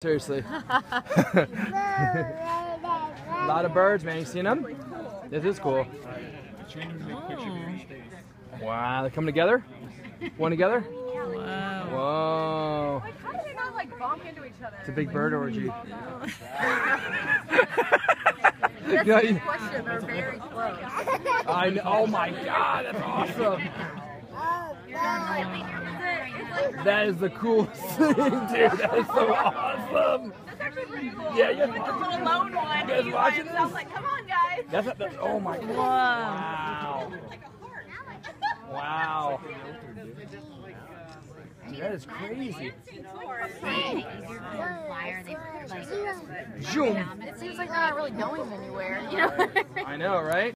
Seriously. A lot of birds, man. You seen them? This is cool. Wow, they're coming together? One together? Whoa. Like, how do they not like bump into each other? It's a big bird orgy. That's a question. They're very close. I know. Oh my God, that's awesome. That is the coolest thing, dude. That is so awesome. That's actually pretty cool. Yeah, yeah. It's a little lone one. You guys watching this? I was like, come on, guys. That's oh my God. Wow. Wow. Dude, that is crazy. Zoom. It seems like they're not really going anywhere, you know? I know, right?